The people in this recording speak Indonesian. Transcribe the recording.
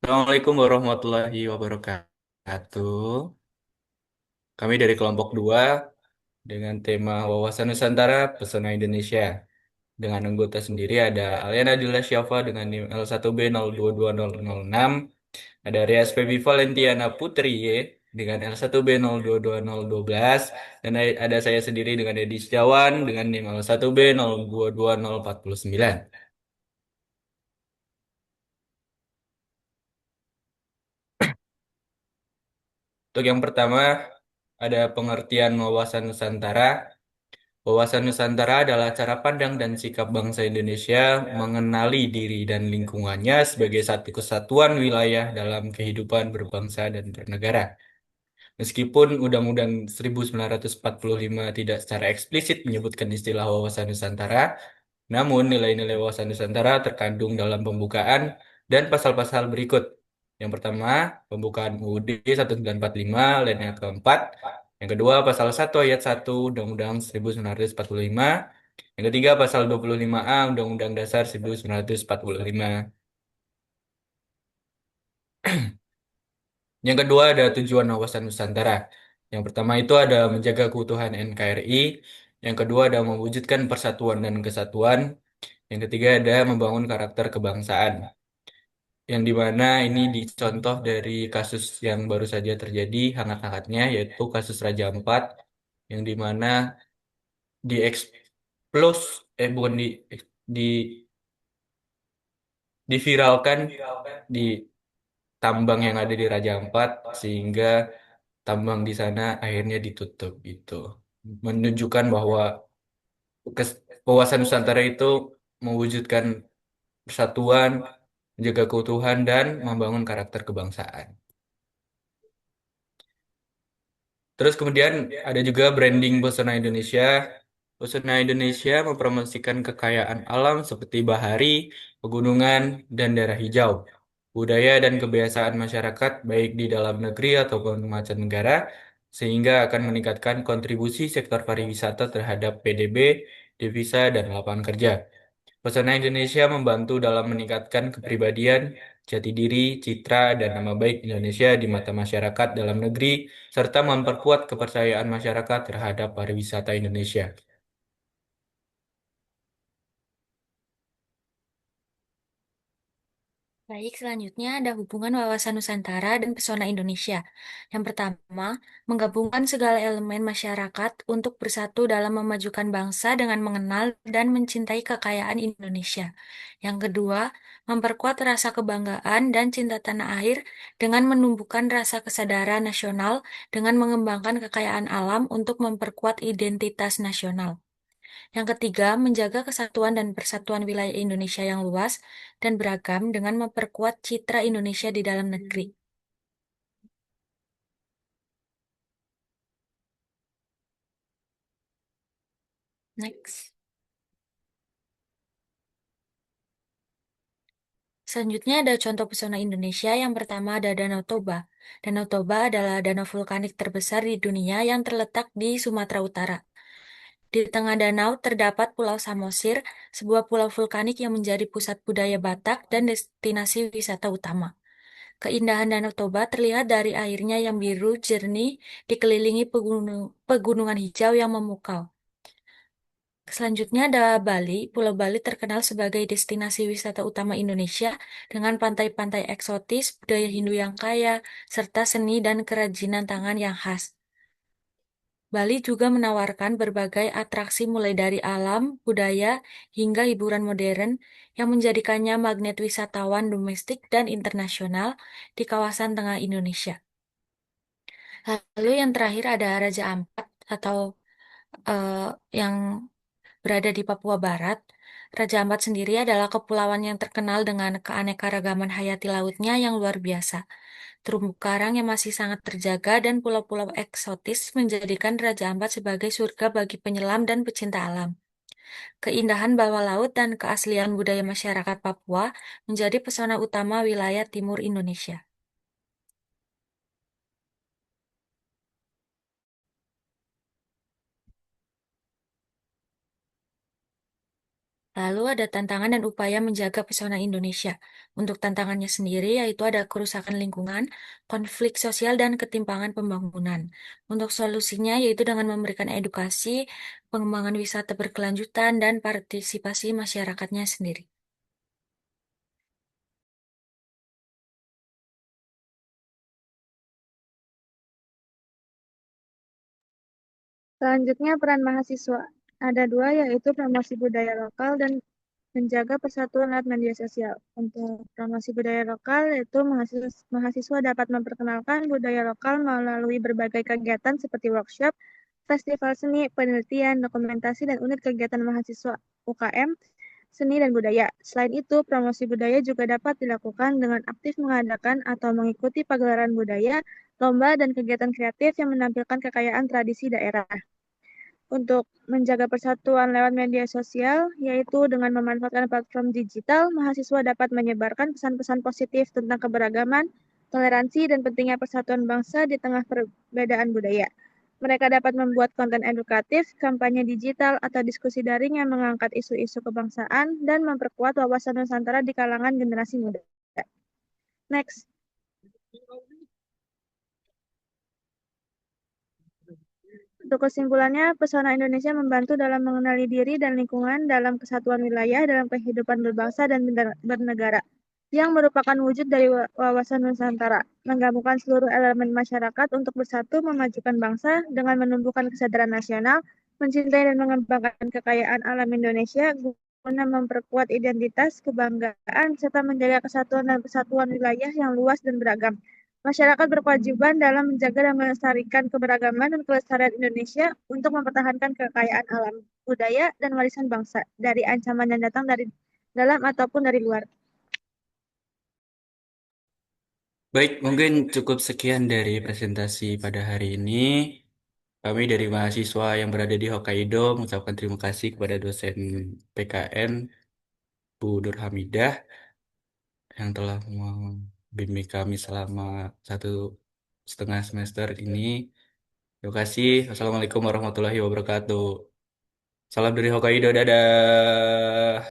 Assalamualaikum warahmatullahi wabarakatuh. Kami dari kelompok 2 dengan tema Wawasan Nusantara Pesona Indonesia. Dengan anggota sendiri ada Aliana Dila Syafa dengan NIM L1B022006, ada Rias Febi Valentiana Putri dengan L1B022012, dan ada saya sendiri dengan Edi Setiawan dengan NIM L1B022049. Untuk yang pertama, ada pengertian wawasan Nusantara. Wawasan Nusantara adalah cara pandang dan sikap bangsa Indonesia mengenali diri dan lingkungannya sebagai satu kesatuan wilayah dalam kehidupan berbangsa dan bernegara. Meskipun Undang-Undang 1945 tidak secara eksplisit menyebutkan istilah wawasan Nusantara, namun nilai-nilai wawasan Nusantara terkandung dalam pembukaan dan pasal-pasal berikut. Yang pertama, pembukaan UUD 1945, alinea keempat. Yang kedua, pasal 1 ayat 1 Undang-Undang 1945. Yang ketiga, pasal 25A Undang-Undang Dasar 1945. Yang kedua, ada tujuan wawasan Nusantara. Yang pertama itu ada menjaga keutuhan NKRI. Yang kedua ada mewujudkan persatuan dan kesatuan. Yang ketiga ada membangun karakter kebangsaan. Yang dimana ini dicontoh dari kasus yang baru saja terjadi hangat-hangatnya, yaitu kasus Raja Ampat, yang dimana dieksplos, bukan di diviralkan di tambang yang ada di Raja Ampat, sehingga tambang di sana akhirnya ditutup itu. Menunjukkan bahwa wawasan Nusantara itu mewujudkan persatuan, menjaga keutuhan, dan membangun karakter kebangsaan. Terus kemudian ada juga branding Pesona Indonesia. Pesona Indonesia mempromosikan kekayaan alam seperti bahari, pegunungan, dan daerah hijau. Budaya dan kebiasaan masyarakat baik di dalam negeri ataupun mancanegara, sehingga akan meningkatkan kontribusi sektor pariwisata terhadap PDB, devisa, dan lapangan kerja. Pesona Indonesia membantu dalam meningkatkan kepribadian, jati diri, citra, dan nama baik Indonesia di mata masyarakat dalam negeri, serta memperkuat kepercayaan masyarakat terhadap pariwisata Indonesia. Baik, selanjutnya ada hubungan wawasan Nusantara dan pesona Indonesia. Yang pertama, menggabungkan segala elemen masyarakat untuk bersatu dalam memajukan bangsa dengan mengenal dan mencintai kekayaan Indonesia. Yang kedua, memperkuat rasa kebanggaan dan cinta tanah air dengan menumbuhkan rasa kesadaran nasional dengan mengembangkan kekayaan alam untuk memperkuat identitas nasional. Yang ketiga, menjaga kesatuan dan persatuan wilayah Indonesia yang luas dan beragam dengan memperkuat citra Indonesia di dalam negeri. Next. Selanjutnya ada contoh pesona Indonesia. Yang pertama ada Danau Toba. Danau Toba adalah danau vulkanik terbesar di dunia yang terletak di Sumatera Utara. Di tengah danau terdapat Pulau Samosir, sebuah pulau vulkanik yang menjadi pusat budaya Batak dan destinasi wisata utama. Keindahan Danau Toba terlihat dari airnya yang biru jernih, dikelilingi pegunungan hijau yang memukau. Selanjutnya ada Bali. Pulau Bali terkenal sebagai destinasi wisata utama Indonesia dengan pantai-pantai eksotis, budaya Hindu yang kaya, serta seni dan kerajinan tangan yang khas. Bali juga menawarkan berbagai atraksi mulai dari alam, budaya, hingga hiburan modern yang menjadikannya magnet wisatawan domestik dan internasional di kawasan tengah Indonesia. Lalu yang terakhir ada Raja Ampat atau eh, yang berada di Papua Barat. Raja Ampat sendiri adalah kepulauan yang terkenal dengan keanekaragaman hayati lautnya yang luar biasa. Terumbu karang yang masih sangat terjaga dan pulau-pulau eksotis menjadikan Raja Ampat sebagai surga bagi penyelam dan pecinta alam. Keindahan bawah laut dan keaslian budaya masyarakat Papua menjadi pesona utama wilayah timur Indonesia. Lalu ada tantangan dan upaya menjaga pesona Indonesia. Untuk tantangannya sendiri yaitu ada kerusakan lingkungan, konflik sosial, dan ketimpangan pembangunan. Untuk solusinya yaitu dengan memberikan edukasi, pengembangan wisata berkelanjutan, dan partisipasi masyarakatnya sendiri. Selanjutnya, peran mahasiswa. Ada dua, yaitu promosi budaya lokal dan menjaga persatuan lewat media sosial. Untuk promosi budaya lokal, yaitu mahasiswa dapat memperkenalkan budaya lokal melalui berbagai kegiatan seperti workshop, festival seni, penelitian, dokumentasi, dan unit kegiatan mahasiswa UKM, seni dan budaya. Selain itu, promosi budaya juga dapat dilakukan dengan aktif mengadakan atau mengikuti pagelaran budaya, lomba, dan kegiatan kreatif yang menampilkan kekayaan tradisi daerah. Untuk menjaga persatuan lewat media sosial, yaitu dengan memanfaatkan platform digital, mahasiswa dapat menyebarkan pesan-pesan positif tentang keberagaman, toleransi, dan pentingnya persatuan bangsa di tengah perbedaan budaya. Mereka dapat membuat konten edukatif, kampanye digital, atau diskusi daring yang mengangkat isu-isu kebangsaan dan memperkuat wawasan Nusantara di kalangan generasi muda. Next. Untuk kesimpulannya, pesona Indonesia membantu dalam mengenali diri dan lingkungan dalam kesatuan wilayah dalam kehidupan berbangsa dan bernegara, yang merupakan wujud dari wawasan Nusantara, menggabungkan seluruh elemen masyarakat untuk bersatu memajukan bangsa dengan menumbuhkan kesadaran nasional, mencintai dan mengembangkan kekayaan alam Indonesia guna memperkuat identitas, kebanggaan, serta menjaga kesatuan dan persatuan wilayah yang luas dan beragam. Masyarakat berkewajiban dalam menjaga dan melestarikan keberagaman dan kelestarian Indonesia untuk mempertahankan kekayaan alam, budaya, dan warisan bangsa dari ancaman yang datang dari dalam ataupun dari luar. Baik, mungkin cukup sekian dari presentasi pada hari ini. Kami dari mahasiswa yang berada di Hokkaido mengucapkan terima kasih kepada dosen PKN, Bu Nur Hamidah, yang telah membimbing kami selama 1,5 semester ini. Terima kasih. Wassalamualaikum warahmatullahi wabarakatuh. Salam dari Hokkaido, dadah.